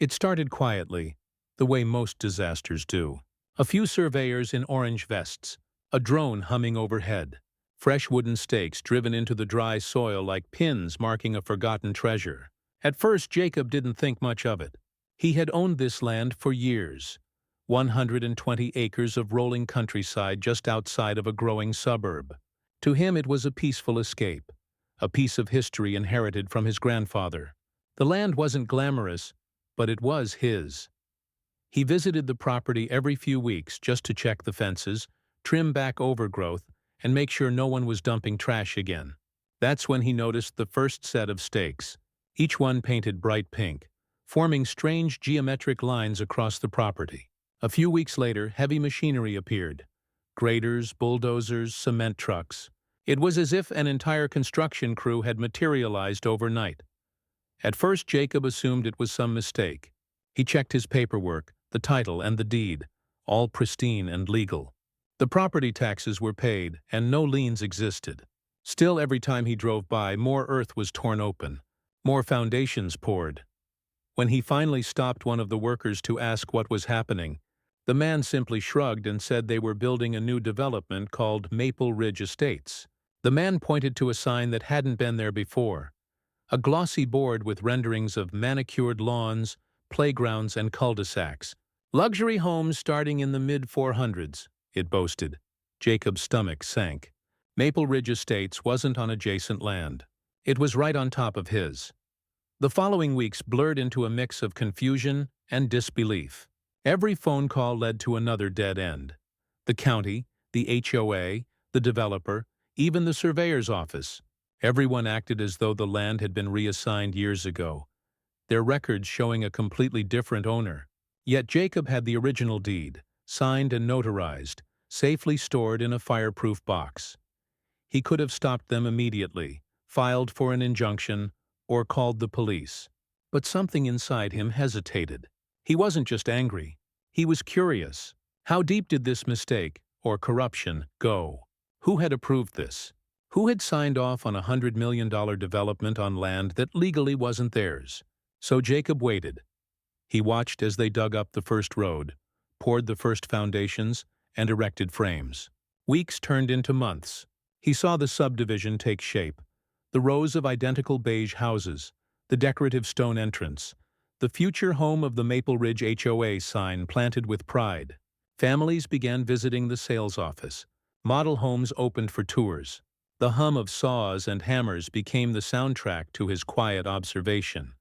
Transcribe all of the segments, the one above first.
It started quietly, the way most disasters do. A few surveyors in orange vests, a drone humming overhead, fresh wooden stakes driven into the dry soil like pins marking a forgotten treasure. At first, Jacob didn't think much of it. He had owned this land for years, 120 acres of rolling countryside just outside of a growing suburb. To him it was a peaceful escape, a piece of history inherited from his grandfather. The land wasn't glamorous, but it was his. He visited the property every few weeks just to check the fences, trim back overgrowth, and make sure no one was dumping trash again. That's when he noticed the first set of stakes, each one painted bright pink, forming strange geometric lines across the property. A few weeks later, heavy machinery appeared. Graders, bulldozers, cement trucks. It was as if an entire construction crew had materialized overnight. At first, Jacob assumed it was some mistake. He checked his paperwork, the title and the deed, all pristine and legal. The property taxes were paid, and no liens existed. Still, every time he drove by, more earth was torn open, more foundations poured. When he finally stopped one of the workers to ask what was happening, the man simply shrugged and said they were building a new development called Maple Ridge Estates. The man pointed to a sign that hadn't been there before, a glossy board with renderings of manicured lawns, playgrounds, and cul-de-sacs. Luxury homes starting in the mid-400s, it boasted. Jacob's stomach sank. Maple Ridge Estates wasn't on adjacent land. It was right on top of his. The following weeks blurred into a mix of confusion and disbelief. Every phone call led to another dead end. The county, the HOA, the developer, even the surveyor's office. Everyone acted as though the land had been reassigned years ago, their records showing a completely different owner. Yet Jacob had the original deed, signed and notarized, safely stored in a fireproof box. He could have stopped them immediately, filed for an injunction, or called the police. But something inside him hesitated. He wasn't just angry. He was curious. How deep did this mistake, or corruption, go? Who had approved this? Who had signed off on a $100 million development on land that legally wasn't theirs? So Jacob waited. He watched as they dug up the first road, poured the first foundations, and erected frames. Weeks turned into months. He saw the subdivision take shape, the rows of identical beige houses, the decorative stone entrance, the future home of the Maple Ridge HOA sign planted with pride. Families began visiting the sales office. Model homes opened for tours. The hum of saws and hammers became the soundtrack to his quiet observation.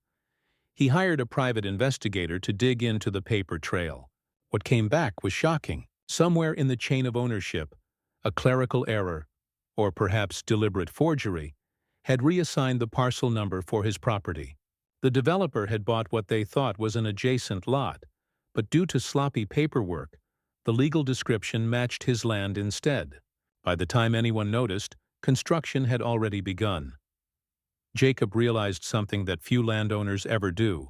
He hired a private investigator to dig into the paper trail. What came back was shocking. Somewhere in the chain of ownership, a clerical error, or perhaps deliberate forgery, had reassigned the parcel number for his property. The developer had bought what they thought was an adjacent lot, but due to sloppy paperwork, the legal description matched his land instead. By the time anyone noticed, construction had already begun. Jacob realized something that few landowners ever do.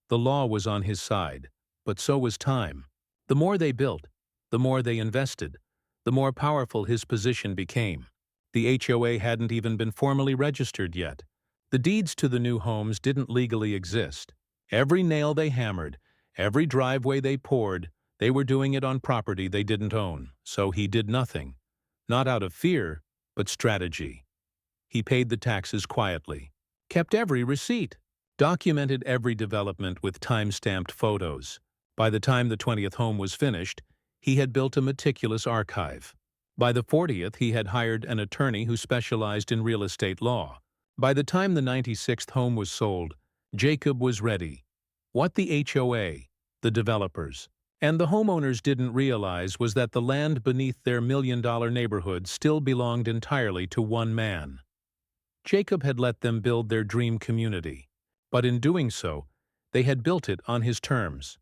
The law was on his side, but so was time. The more they built, the more they invested, the more powerful his position became. The HOA hadn't even been formally registered yet. The deeds to the new homes didn't legally exist. Every nail they hammered, every driveway they poured, they were doing it on property they didn't own, so he did nothing. Not out of fear, but strategy. He paid the taxes quietly, kept every receipt, documented every development with time-stamped photos. By the time the 20th home was finished, he had built a meticulous archive. By the 40th, he had hired an attorney who specialized in real estate law. By the time the 96th home was sold, Jacob was ready. What the HOA, the developers, and the homeowners didn't realize was that the land beneath their million-dollar neighborhood still belonged entirely to one man. Jacob had let them build their dream community, but in doing so, they had built it on his terms.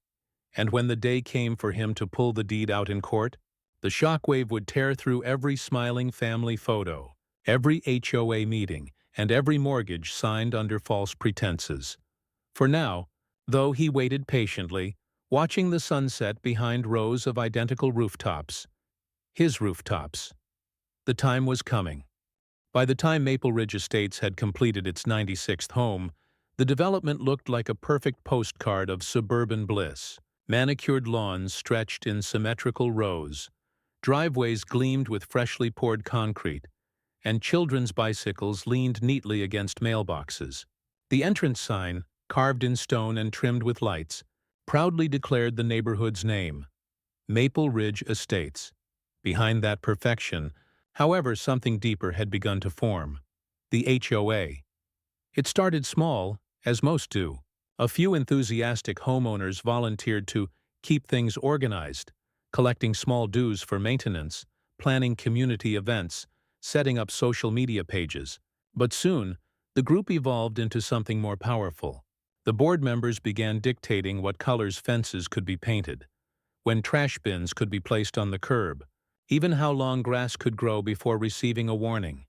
And when the day came for him to pull the deed out in court, the shockwave would tear through every smiling family photo, every HOA meeting, and every mortgage signed under false pretenses. For now, though, he waited patiently, watching the sunset behind rows of identical rooftops. His rooftops. The time was coming. By the time Maple Ridge Estates had completed its 96th home, The development looked like a perfect postcard of suburban bliss. Manicured lawns stretched in symmetrical rows, driveways gleamed with freshly poured concrete, and children's bicycles leaned neatly against mailboxes. The entrance sign, carved in stone and trimmed with lights, proudly declared the neighborhood's name, Maple Ridge Estates. Behind that perfection, however, something deeper had begun to form: the HOA. It started small, as most do. A few enthusiastic homeowners volunteered to keep things organized, collecting small dues for maintenance, planning community events, setting up social media pages. But soon, the group evolved into something more powerful. The board members began dictating what colors fences could be painted, when trash bins could be placed on the curb, even how long grass could grow before receiving a warning.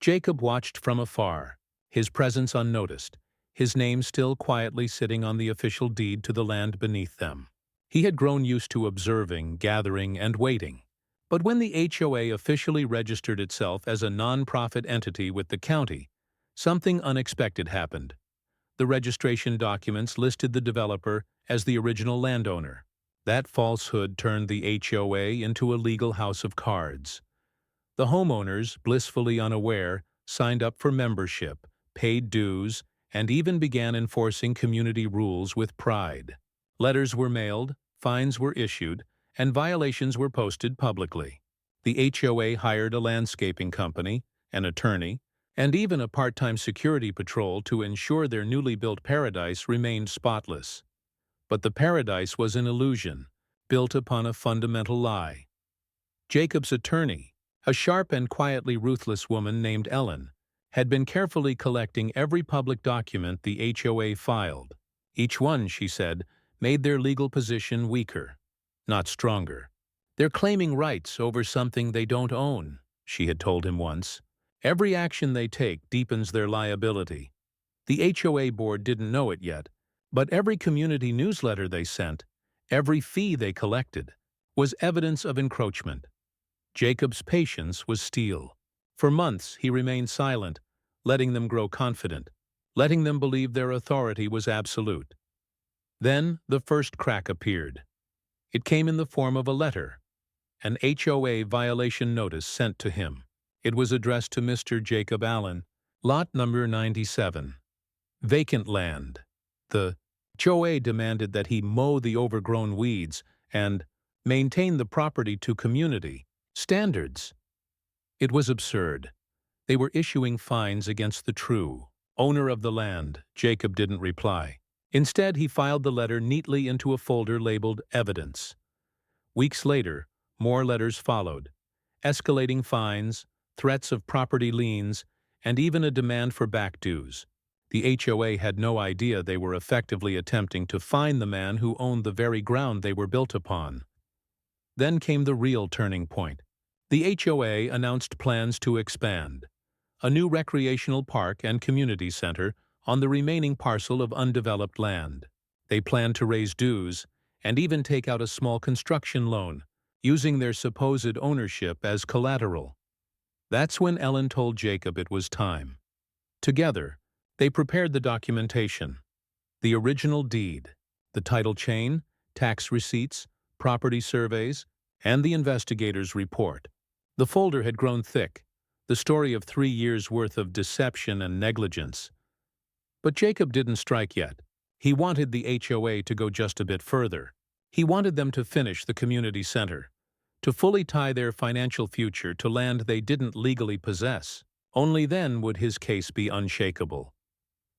Jacob watched from afar, his presence unnoticed, his name still quietly sitting on the official deed to the land beneath them. He had grown used to observing, gathering, and waiting. But when the HOA officially registered itself as a non-profit entity with the county, something unexpected happened. The registration documents listed the developer as the original landowner. That falsehood turned the HOA into a legal house of cards. The homeowners, blissfully unaware, signed up for membership, paid dues, and even began enforcing community rules with pride. Letters were mailed, fines were issued, and violations were posted publicly. The HOA hired a landscaping company, an attorney, and even a part-time security patrol to ensure their newly built paradise remained spotless. But the paradise was an illusion, built upon a fundamental lie. Jacob's attorney, a sharp and quietly ruthless woman named Ellen, had been carefully collecting every public document the HOA filed. Each one, she said, made their legal position weaker, not stronger. "They're claiming rights over something they don't own," she had told him once. "Every action they take deepens their liability." The HOA board didn't know it yet, but every community newsletter they sent, every fee they collected, was evidence of encroachment. Jacob's patience was steel. For months he remained silent, letting them grow confident, letting them believe their authority was absolute. Then the first crack appeared. It came in the form of a letter, an HOA violation notice sent to him. It was addressed to Mr. Jacob Allen, lot number 97. Vacant land. The HOA demanded that he mow the overgrown weeds and maintain the property to community standards. It was absurd. They were issuing fines against the true owner of the land. Jacob didn't reply. Instead, he filed the letter neatly into a folder labeled Evidence. Weeks later, more letters followed, escalating fines, threats of property liens, and even a demand for back dues. The HOA had no idea they were effectively attempting to fine the man who owned the very ground they were built upon. Then came the real turning point. The HOA announced plans to expand a new recreational park and community center on the remaining parcel of undeveloped land. They planned to raise dues and even take out a small construction loan, using their supposed ownership as collateral. That's when Ellen told Jacob it was time. Together, they prepared the documentation: the original deed, the title chain, tax receipts, property surveys, and the investigator's report. The folder had grown thick, the story of 3 years' worth of deception and negligence. But Jacob didn't strike yet. He wanted the HOA to go just a bit further. He wanted them to finish the community center, to fully tie their financial future to land they didn't legally possess. Only then would his case be unshakable.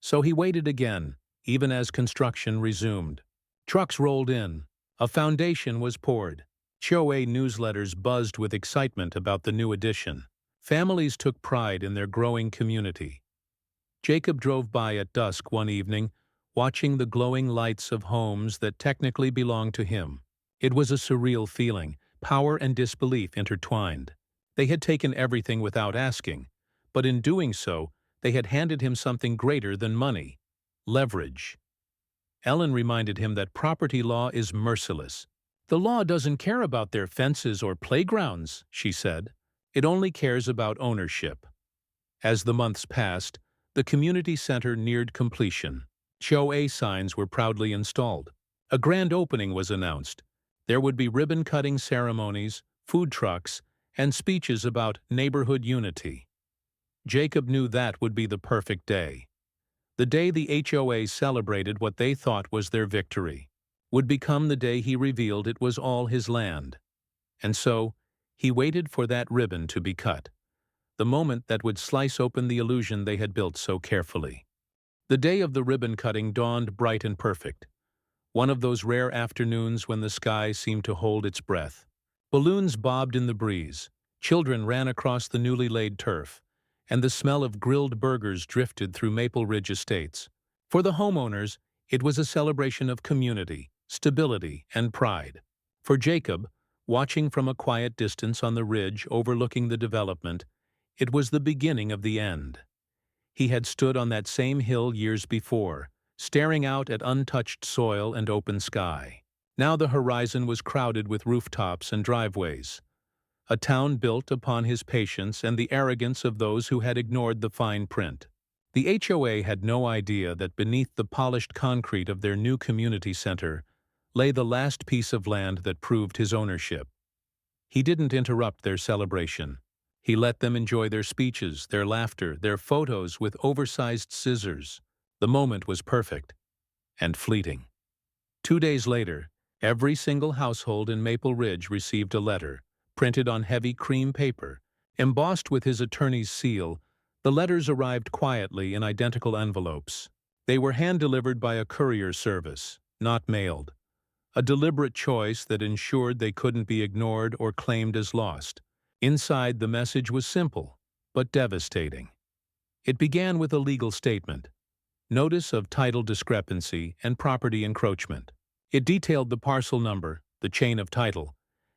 So he waited again, even as construction resumed. Trucks rolled in. A foundation was poured. HOA newsletters buzzed with excitement about the new addition. Families took pride in their growing community. Jacob drove by at dusk one evening, watching the glowing lights of homes that technically belonged to him. It was a surreal feeling, power and disbelief intertwined. They had taken everything without asking, but in doing so, they had handed him something greater than money: leverage. Ellen reminded him that property law is merciless. "The law doesn't care about their fences or playgrounds," she said. "It only cares about ownership." As the months passed, The community center neared completion. HOA signs were proudly installed. A grand opening was announced. There would be ribbon-cutting ceremonies, food trucks, and speeches about neighborhood unity. Jacob knew that would be the perfect day. The day the HOA celebrated what they thought was their victory would become the day he revealed it was all his land. And so, he waited for that ribbon to be cut, the moment that would slice open the illusion they had built so carefully. The day of the ribbon cutting dawned bright and perfect, one of those rare afternoons when the sky seemed to hold its breath. Balloons bobbed in the breeze, children ran across the newly laid turf, and the smell of grilled burgers drifted through Maple Ridge estates. For the homeowners, it was a celebration of community, stability, and pride. For Jacob, watching from a quiet distance on the ridge overlooking the development, it was the beginning of the end. He had stood on that same hill years before, staring out at untouched soil and open sky. Now the horizon was crowded with rooftops and driveways, a town built upon his patience and the arrogance of those who had ignored the fine print. The HOA had no idea that beneath the polished concrete of their new community center lay the last piece of land that proved his ownership. He didn't interrupt their celebration. He let them enjoy their speeches, their laughter, their photos with oversized scissors. The moment was perfect and fleeting. 2 days later, every single household in Maple Ridge received a letter, printed on heavy cream paper, embossed with his attorney's seal. The letters arrived quietly in identical envelopes. They were hand-delivered by a courier service, not mailed. A deliberate choice that ensured they couldn't be ignored or claimed as lost. Inside, the message was simple, but devastating. It began with a legal statement, notice of title discrepancy and property encroachment. It detailed the parcel number, the chain of title,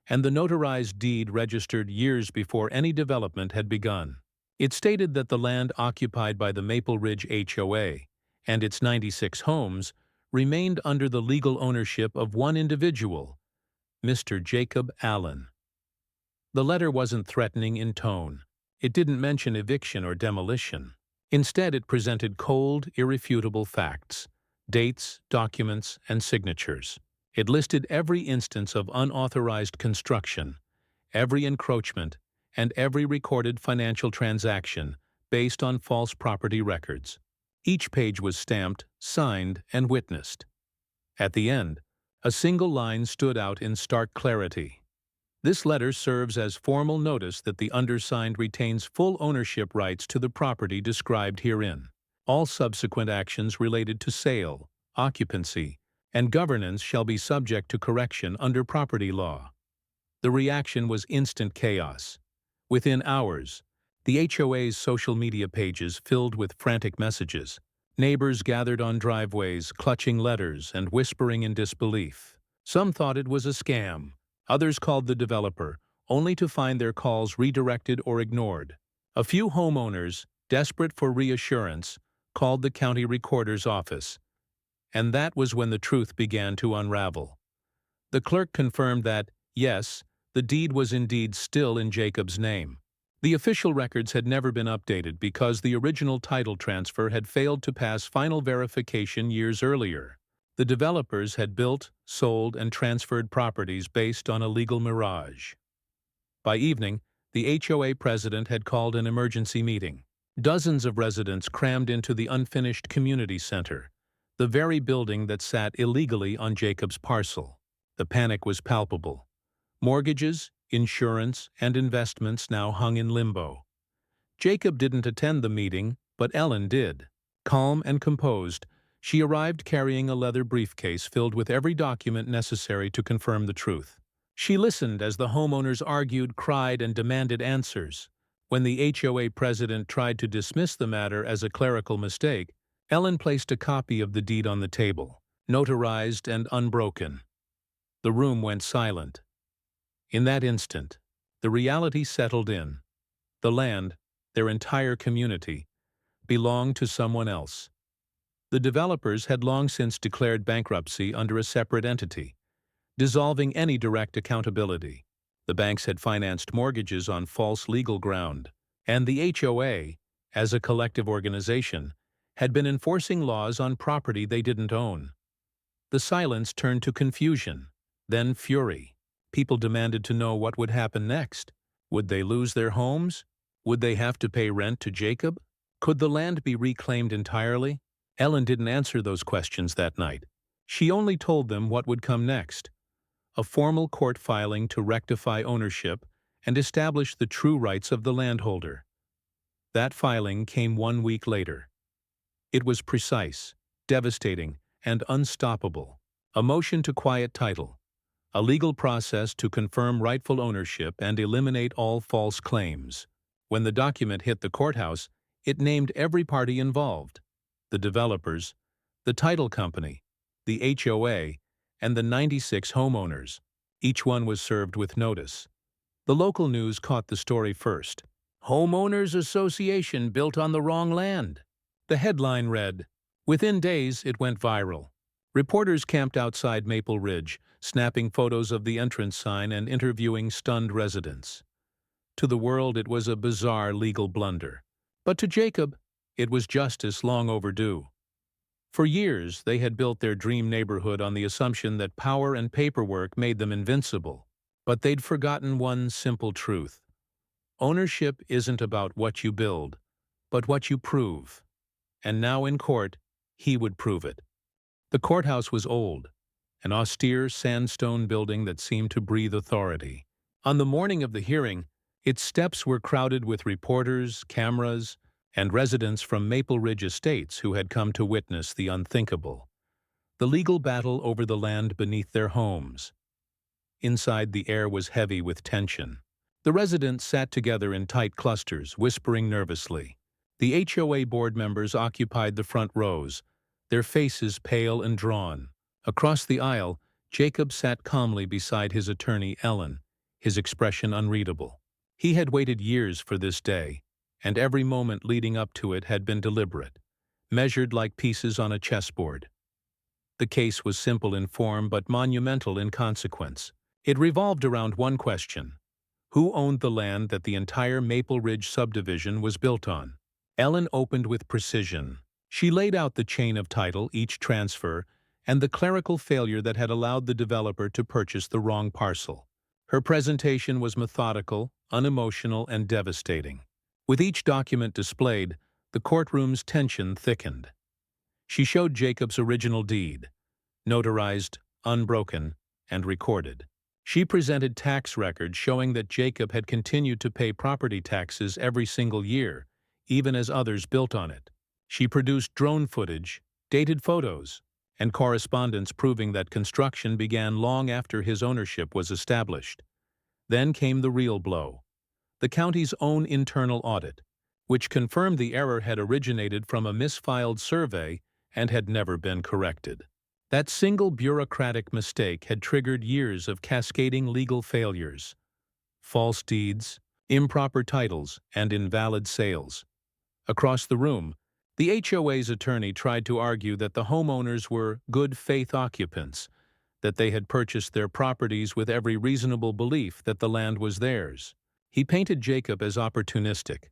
and the notarized deed registered years before any development had begun. It stated that the land occupied by the Maple Ridge HOA and its 96 homes remained under the legal ownership of one individual, Mr. Jacob Allen. The letter wasn't threatening in tone. It didn't mention eviction or demolition. Instead, it presented cold, irrefutable facts, dates, documents, and signatures. It listed every instance of unauthorized construction, every encroachment, and every recorded financial transaction based on false property records. Each page was stamped, signed, and witnessed. At the end, a single line stood out in stark clarity. This letter serves as formal notice that the undersigned retains full ownership rights to the property described herein. All subsequent actions related to sale, occupancy, and governance shall be subject to correction under property law. The reaction was instant chaos. Within hours, the HOA's social media pages filled with frantic messages. Neighbors gathered on driveways, clutching letters and whispering in disbelief. Some thought it was a scam. Others called the developer, only to find their calls redirected or ignored. A few homeowners, desperate for reassurance, called the county recorder's office. And that was when the truth began to unravel. The clerk confirmed that, yes, the deed was indeed still in Jacob's name. The official records had never been updated because the original title transfer had failed to pass final verification years earlier. The developers had built, sold, and transferred properties based on a legal mirage. By evening, the HOA president had called an emergency meeting. Dozens of residents crammed into the unfinished community center, the very building that sat illegally on Jacob's parcel. The panic was palpable. Mortgages, insurance, and investments now hung in limbo. Jacob didn't attend the meeting, but Ellen did. Calm and composed, she arrived carrying a leather briefcase filled with every document necessary to confirm the truth. She listened as the homeowners argued, cried, and demanded answers. When the HOA president tried to dismiss the matter as a clerical mistake, Ellen placed a copy of the deed on the table, notarized and unbroken. The room went silent. In that instant, the reality settled in. The land, their entire community, belonged to someone else. The developers had long since declared bankruptcy under a separate entity, dissolving any direct accountability. The banks had financed mortgages on false legal ground, and the HOA, as a collective organization, had been enforcing laws on property they didn't own. The silence turned to confusion, then fury. People demanded to know what would happen next. Would they lose their homes? Would they have to pay rent to Jacob? Could the land be reclaimed entirely? Ellen didn't answer those questions that night. She only told them what would come next: a formal court filing to rectify ownership and establish the true rights of the landholder. That filing came 1 week later. It was precise, devastating, and unstoppable. A motion to quiet title, a legal process to confirm rightful ownership and eliminate all false claims. When the document hit the courthouse, it named every party involved: the developers, the title company, the HOA, and the 96 homeowners. Each one was served with notice. The local news caught the story first. "Homeowners Association built on the wrong land." The headline read. Within days, it went viral. Reporters camped outside Maple Ridge, snapping photos of the entrance sign and interviewing stunned residents. To the world, it was a bizarre legal blunder. But to Jacob, it was justice long overdue. For years, they had built their dream neighborhood on the assumption that power and paperwork made them invincible. But they'd forgotten one simple truth. Ownership isn't about what you build, but what you prove. And now in court, he would prove it. The courthouse was old, an austere sandstone building that seemed to breathe authority. On the morning of the hearing, its steps were crowded with reporters, cameras, and residents from Maple Ridge Estates who had come to witness the unthinkable: the legal battle over the land beneath their homes. Inside, the air was heavy with tension. The residents sat together in tight clusters, whispering nervously. The HOA board members occupied the front rows, their faces pale and drawn. Across the aisle, Jacob sat calmly beside his attorney, Ellen, his expression unreadable. He had waited years for this day, and every moment leading up to it had been deliberate, measured like pieces on a chessboard. The case was simple in form but monumental in consequence. It revolved around one question: who owned the land that the entire Maple Ridge subdivision was built on? Ellen opened with precision. She laid out the chain of title, each transfer, and the clerical failure that had allowed the developer to purchase the wrong parcel. Her presentation was methodical, unemotional, and devastating. With each document displayed, the courtroom's tension thickened. She showed Jacob's original deed, notarized, unbroken, and recorded. She presented tax records showing that Jacob had continued to pay property taxes every single year, even as others built on it. She produced drone footage, dated photos, and correspondence proving that construction began long after his ownership was established. Then came the real blow: the county's own internal audit, which confirmed the error had originated from a misfiled survey and had never been corrected. That single bureaucratic mistake had triggered years of cascading legal failures: false deeds, improper titles, and invalid sales. Across the room, the HOA's attorney tried to argue that the homeowners were good faith occupants, that they had purchased their properties with every reasonable belief that the land was theirs. He painted Jacob as opportunistic,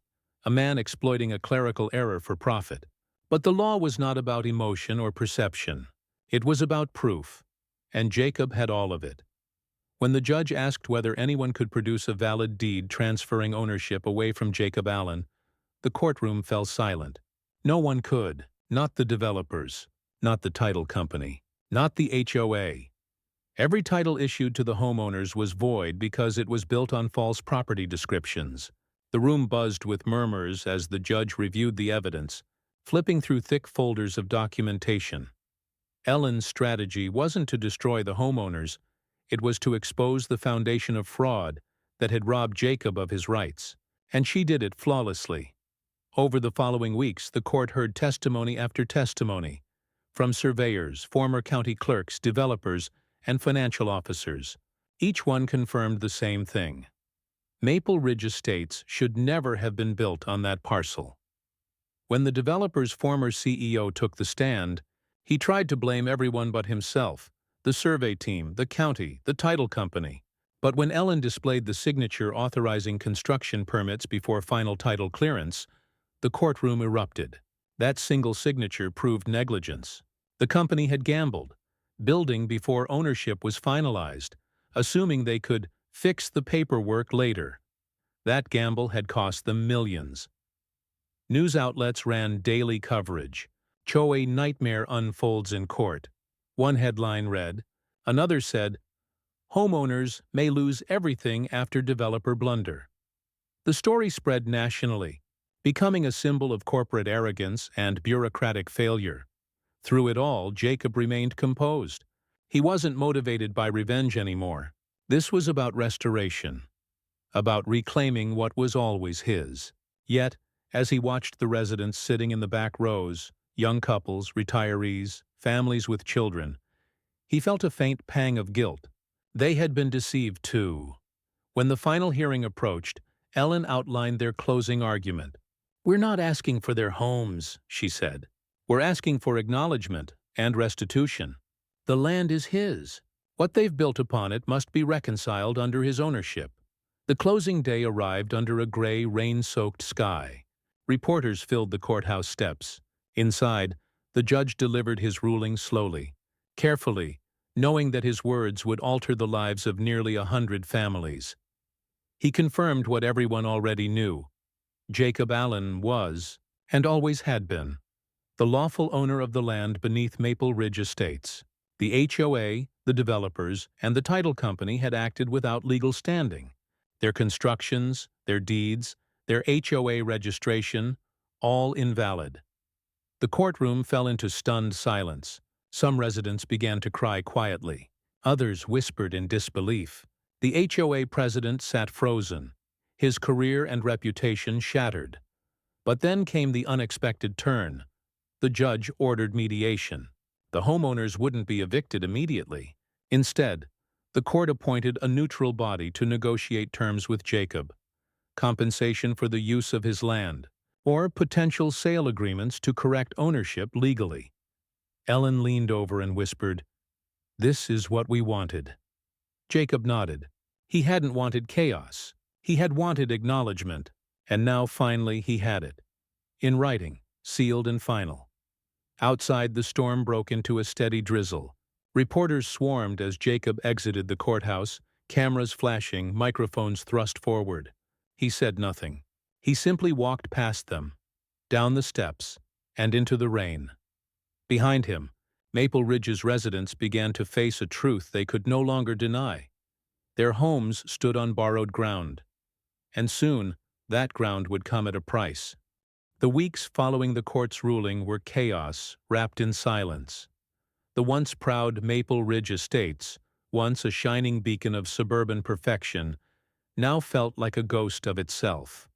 a man exploiting a clerical error for profit. But the law was not about emotion or perception. It was about proof, and Jacob had all of it. When the judge asked whether anyone could produce a valid deed transferring ownership away from Jacob Allen, the courtroom fell silent. No one could. Not the developers, not the title company, not the HOA. Every title issued to the homeowners was void because it was built on false property descriptions. The room buzzed with murmurs as the judge reviewed the evidence, flipping through thick folders of documentation. Ellen's strategy wasn't to destroy the homeowners, it was to expose the foundation of fraud that had robbed Jacob of his rights. And she did it flawlessly. Over the following weeks, the court heard testimony after testimony from surveyors, former county clerks, developers, and financial officers. Each one confirmed the same thing: Maple Ridge Estates should never have been built on that parcel. When the developer's former CEO took the stand, he tried to blame everyone but himself: the survey team, the county, the title company. But when Ellen displayed the signature authorizing construction permits before final title clearance, The courtroom erupted. That single signature proved negligence. The company had gambled, building before ownership was finalized, assuming they could fix the paperwork later. That gamble had cost them millions. News outlets ran daily coverage. HOA nightmare unfolds in court. One headline read. Another said, homeowners may lose everything after developer blunder. The story spread nationally, becoming a symbol of corporate arrogance and bureaucratic failure. Through it all, Jacob remained composed. He wasn't motivated by revenge anymore. This was about restoration, about reclaiming what was always his. Yet, as he watched the residents sitting in the back rows, young couples, retirees, families with children, he felt a faint pang of guilt. They had been deceived too. When the final hearing approached, Ellen outlined their closing argument. "We're not asking for their homes," she said. "We're asking for acknowledgement and restitution. The land is his. What they've built upon it must be reconciled under his ownership." The closing day arrived under a gray, rain-soaked sky. Reporters filled the courthouse steps. Inside, the judge delivered his ruling slowly, carefully, knowing that his words would alter the lives of nearly 100 families. He confirmed what everyone already knew. Jacob Allen was, and always had been, the lawful owner of the land beneath Maple Ridge Estates. The HOA, the developers, and the title company had acted without legal standing. Their constructions, their deeds, their HOA registration, all invalid. The courtroom fell into stunned silence. Some residents began to cry quietly. Others whispered in disbelief. The HOA president sat frozen, his career and reputation shattered. But then came the unexpected turn. The judge ordered mediation. The homeowners wouldn't be evicted immediately. Instead, the court appointed a neutral body to negotiate terms with Jacob, compensation for the use of his land, or potential sale agreements to correct ownership legally. Ellen leaned over and whispered, "This is what we wanted." Jacob nodded. He hadn't wanted chaos. He had wanted acknowledgement, and now finally he had it. In writing, sealed and final. Outside, the storm broke into a steady drizzle. Reporters swarmed as Jacob exited the courthouse, cameras flashing, microphones thrust forward. He said nothing. He simply walked past them, down the steps, and into the rain. Behind him, Maple Ridge's residents began to face a truth they could no longer deny. Their homes stood on borrowed ground, and soon that ground would come at a price. The weeks following the court's ruling were chaos wrapped in silence. The once proud Maple Ridge Estates, once a shining beacon of suburban perfection, now felt like a ghost of itself.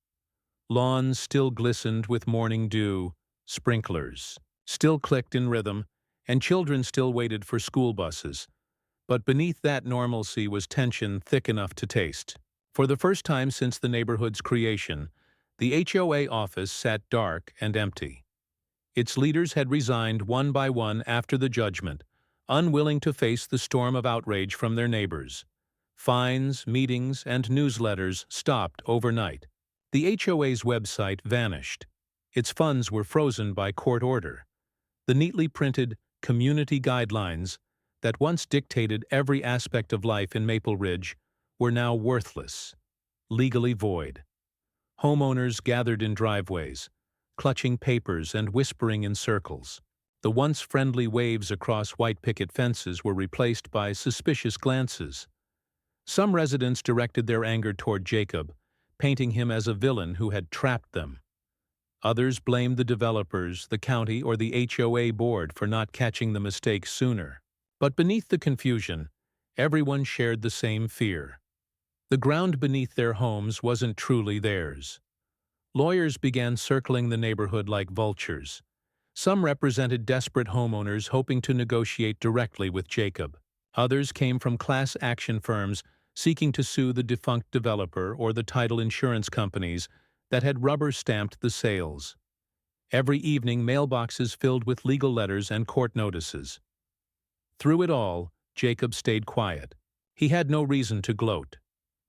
Lawns still glistened with morning dew, sprinklers still clicked in rhythm, and children still waited for school buses. But beneath that normalcy was tension thick enough to taste. For the first time since the neighborhood's creation, the HOA office sat dark and empty. Its leaders had resigned one by one after the judgment, unwilling to face the storm of outrage from their neighbors. Fines, meetings, and newsletters stopped overnight. The HOA's website vanished. Its funds were frozen by court order. The neatly printed community guidelines that once dictated every aspect of life in Maple Ridge were now worthless, legally void. Homeowners gathered in driveways, clutching papers and whispering in circles. The once friendly waves across white picket fences were replaced by suspicious glances. Some residents directed their anger toward Jacob, painting him as a villain who had trapped them. Others blamed the developers, the county, or the HOA board for not catching the mistake sooner. But beneath the confusion, everyone shared the same fear. The ground beneath their homes wasn't truly theirs. Lawyers began circling the neighborhood like vultures. Some represented desperate homeowners hoping to negotiate directly with Jacob. Others came from class action firms seeking to sue the defunct developer or the title insurance companies that had rubber-stamped the sales. Every evening, mailboxes filled with legal letters and court notices. Through it all, Jacob stayed quiet. He had no reason to gloat.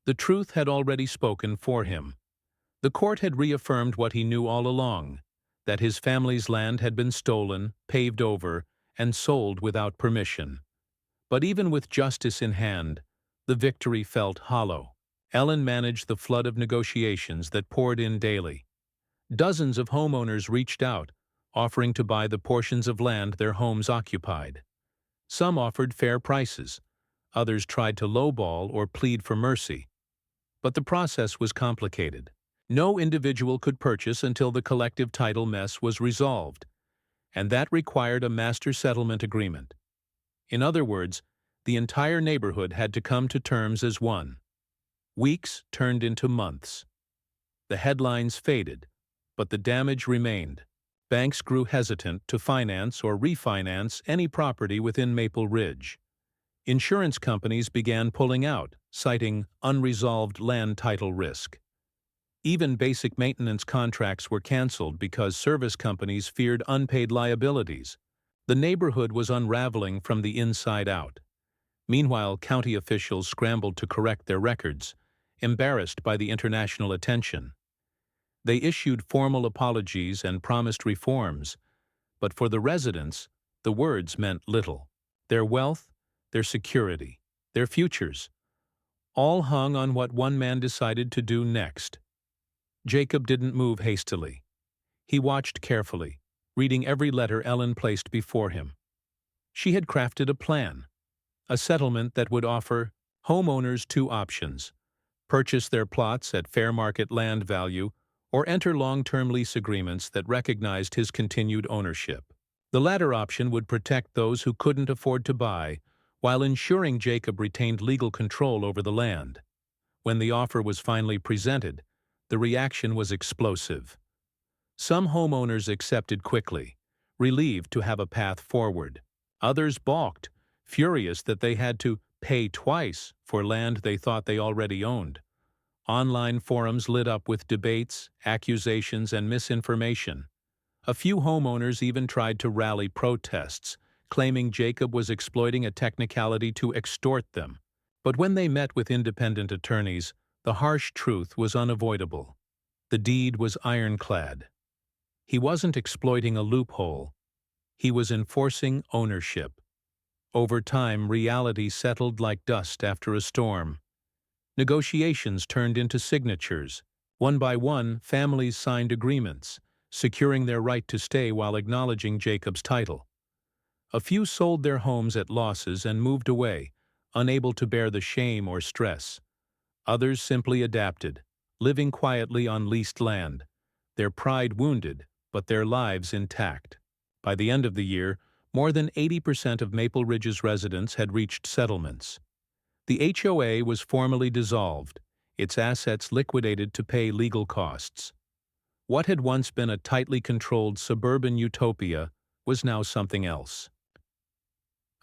The truth had already spoken for him. The court had reaffirmed what he knew all along, that his family's land had been stolen, paved over, and sold without permission. But even with justice in hand, the victory felt hollow. Ellen managed the flood of negotiations that poured in daily. Dozens of homeowners reached out, offering to buy the portions of land their homes occupied. Some offered fair prices. Others tried to lowball or plead for mercy. But the process was complicated. No individual could purchase until the collective title mess was resolved, and that required a master settlement agreement. In other words, the entire neighborhood had to come to terms as one. Weeks turned into months. The headlines faded, but the damage remained. Banks grew hesitant to finance or refinance any property within Maple Ridge. Insurance companies began pulling out, citing unresolved land title risk. Even basic maintenance contracts were canceled because service companies feared unpaid liabilities. The neighborhood was unraveling from the inside out. Meanwhile, county officials scrambled to correct their records, embarrassed by the international attention. They issued formal apologies and promised reforms, but for the residents, the words meant little. Their wealth, their security, their futures, all hung on what one man decided to do next. Jacob didn't move hastily. He watched carefully, reading every letter Ellen placed before him. She had crafted a plan, a settlement that would offer homeowners two options: purchase their plots at fair market land value or enter long-term lease agreements that recognized his continued ownership. The latter option would protect those who couldn't afford to buy, while ensuring Jacob retained legal control over the land. When the offer was finally presented, the reaction was explosive. Some homeowners accepted quickly, relieved to have a path forward. Others balked, furious that they had to pay twice for land they thought they already owned. Online forums lit up with debates, accusations, and misinformation. A few homeowners even tried to rally protests, claiming Jacob was exploiting a technicality to extort them. But when they met with independent attorneys, the harsh truth was unavoidable. The deed was ironclad. He wasn't exploiting a loophole. He was enforcing ownership. Over time, reality settled like dust after a storm. Negotiations turned into signatures. One by one, families signed agreements, securing their right to stay while acknowledging Jacob's title. A few sold their homes at losses and moved away, unable to bear the shame or stress. Others simply adapted, living quietly on leased land, their pride wounded, but their lives intact. By the end of the year, more than 80% of Maple Ridge's residents had reached settlements. The HOA was formally dissolved, its assets liquidated to pay legal costs. What had once been a tightly controlled suburban utopia was now something else.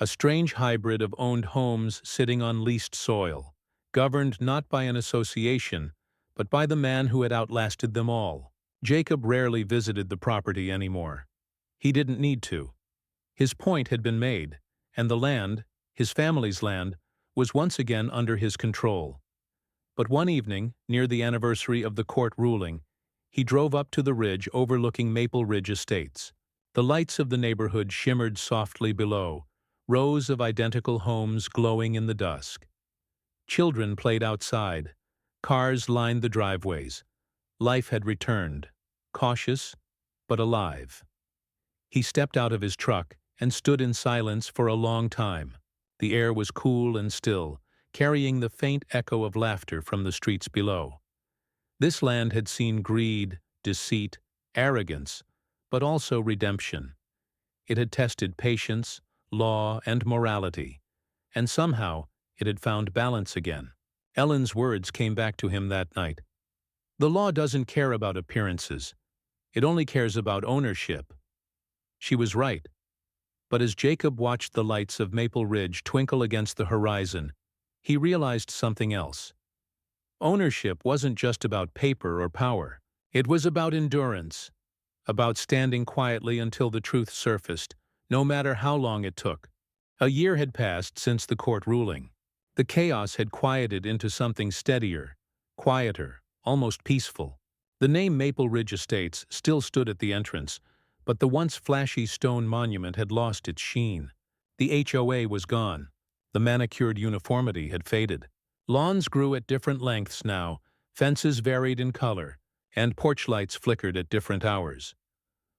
A strange hybrid of owned homes sitting on leased soil, governed not by an association, but by the man who had outlasted them all. Jacob rarely visited the property anymore. He didn't need to. His point had been made, and the land, his family's land, was once again under his control. But one evening, near the anniversary of the court ruling, he drove up to the ridge overlooking Maple Ridge Estates. The lights of the neighborhood shimmered softly below, rows of identical homes glowing in the dusk. Children played outside. Cars lined the driveways. Life had returned, cautious but alive. He stepped out of his truck and stood in silence for a long time. The air was cool and still, carrying the faint echo of laughter from the streets below. This land had seen greed, deceit, arrogance, but also redemption. It had tested patience, law, and morality, and somehow it had found balance again. Ellen's words came back to him that night. The law doesn't care about appearances. It only cares about ownership. She was right. But as Jacob watched the lights of Maple Ridge twinkle against the horizon, he realized something else. Ownership wasn't just about paper or power. It was about endurance, about standing quietly until the truth surfaced, no matter how long it took. A year had passed since the court ruling. The chaos had quieted into something steadier, quieter, almost peaceful. The name Maple Ridge Estates still stood at the entrance, but the once flashy stone monument had lost its sheen. The HOA was gone. The manicured uniformity had faded. Lawns grew at different lengths now, fences varied in color, and porch lights flickered at different hours.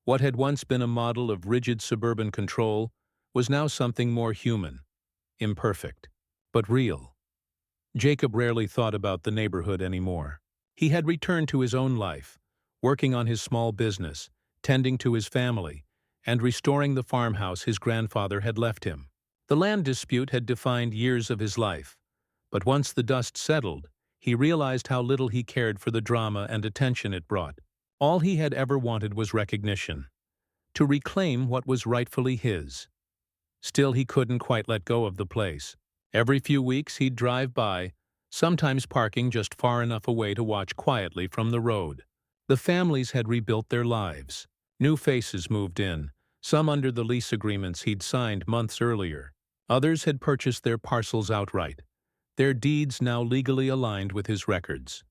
What had once been a model of rigid suburban control was now something more human, imperfect, but real. Jacob rarely thought about the neighborhood anymore. He had returned to his own life, working on his small business, tending to his family, and restoring the farmhouse his grandfather had left him. The land dispute had defined years of his life, but once the dust settled, he realized how little he cared for the drama and attention it brought. All he had ever wanted was recognition, to reclaim what was rightfully his. Still, he couldn't quite let go of the place. Every few weeks he'd drive by, sometimes parking just far enough away to watch quietly from the road. The families had rebuilt their lives. New faces moved in, some under the lease agreements he'd signed months earlier. Others had purchased their parcels outright, their deeds now legally aligned with his records.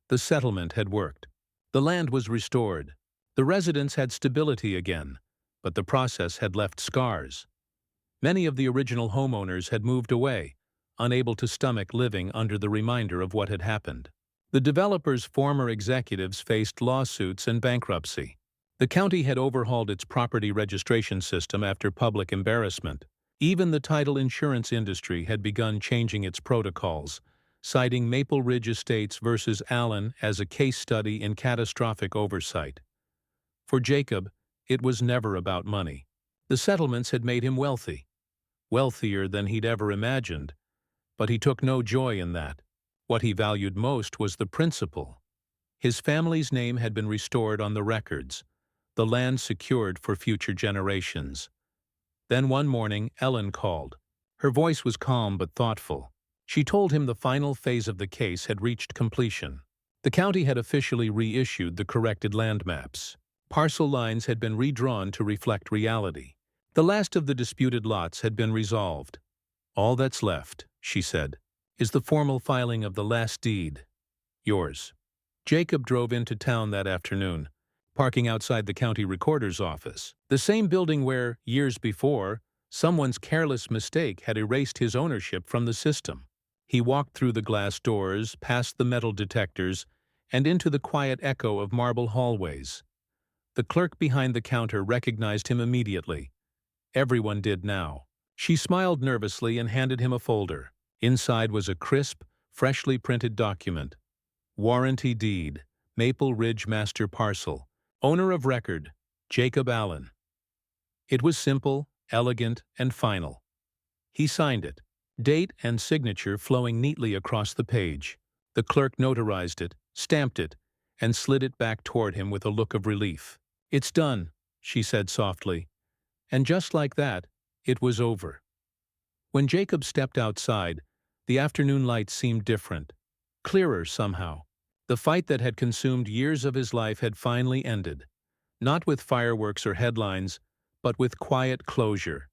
The settlement had worked. The land was restored. The residents had stability again, but the process had left scars. Many of the original homeowners had moved away, unable to stomach living under the reminder of what had happened. The developer's former executives faced lawsuits and bankruptcy. The county had overhauled its property registration system after public embarrassment. Even the title insurance industry had begun changing its protocols, citing Maple Ridge Estates versus Allen as a case study in catastrophic oversight. For Jacob, it was never about money. The settlements had made him wealthy, wealthier than he'd ever imagined, but he took no joy in that. What he valued most was the principle. His family's name had been restored on the records, the land secured for future generations. Then one morning, Ellen called. Her voice was calm but thoughtful. She told him the final phase of the case had reached completion. The county had officially reissued the corrected land maps. Parcel lines had been redrawn to reflect reality. The last of the disputed lots had been resolved. "All that's left," she said, "is the formal filing of the last deed. Yours." Jacob drove into town that afternoon, parking outside the county recorder's office, the same building where, years before, someone's careless mistake had erased his ownership from the system. He walked through the glass doors, past the metal detectors, and into the quiet echo of marble hallways. The clerk behind the counter recognized him immediately. Everyone did now. She smiled nervously and handed him a folder. Inside was a crisp, freshly printed document. Warranty deed, Maple Ridge Master Parcel. Owner of record, Jacob Allen. It was simple, elegant, and final. He signed it, date and signature flowing neatly across the page. The clerk notarized it, stamped it, and slid it back toward him with a look of relief. "It's done," she said softly. And just like that, it was over. When Jacob stepped outside, the afternoon light seemed different, clearer somehow. The fight that had consumed years of his life had finally ended, not with fireworks or headlines, but with quiet closure.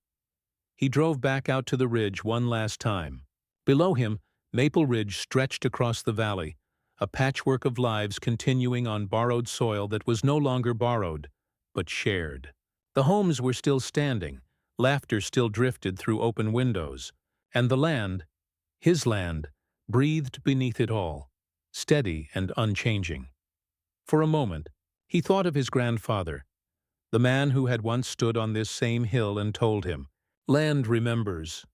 He drove back out to the ridge one last time. Below him, Maple Ridge stretched across the valley, a patchwork of lives continuing on borrowed soil that was no longer borrowed, but shared. The homes were still standing, laughter still drifted through open windows, and the land, his land, breathed beneath it all, steady and unchanging. For a moment, he thought of his grandfather, the man who had once stood on this same hill and told him, "Land remembers."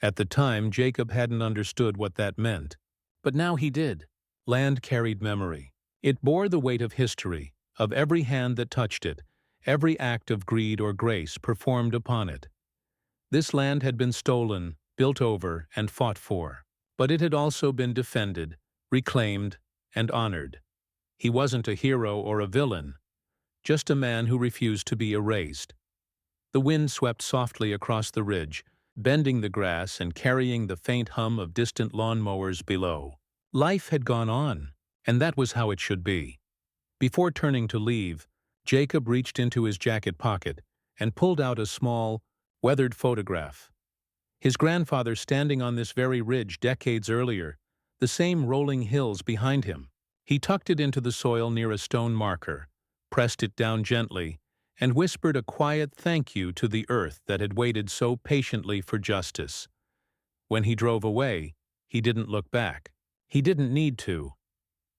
At the time, Jacob hadn't understood what that meant, but now he did. Land carried memory. It bore the weight of history, of every hand that touched it, every act of greed or grace performed upon it. This land had been stolen, built over, and fought for, but it had also been defended, reclaimed, and honored. He wasn't a hero or a villain, just a man who refused to be erased. The wind swept softly across the ridge, bending the grass and carrying the faint hum of distant lawnmowers below. Life had gone on, and that was how it should be. Before turning to leave, Jacob reached into his jacket pocket and pulled out a small, weathered photograph. His grandfather standing on this very ridge decades earlier, the same rolling hills behind him. He tucked it into the soil near a stone marker, pressed it down gently, and whispered a quiet thank you to the earth that had waited so patiently for justice. When he drove away, he didn't look back. He didn't need to.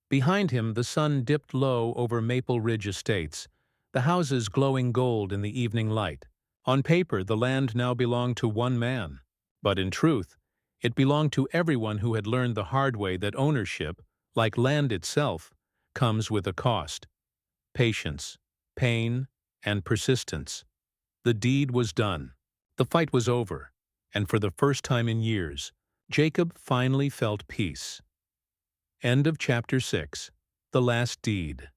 Behind him, the sun dipped low over Maple Ridge Estates, the houses glowing gold in the evening light. On paper, the land now belonged to one man, but in truth, it belonged to everyone who had learned the hard way that ownership, like land itself, comes with a cost: patience, pain, and persistence. The deed was done. The fight was over, and for the first time in years, Jacob finally felt peace. End of Chapter 6. The Last Deed.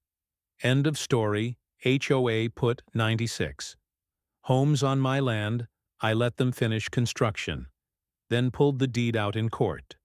End of story. HOA put 96. Homes on my land, I let them finish construction, then pulled the deed out in court.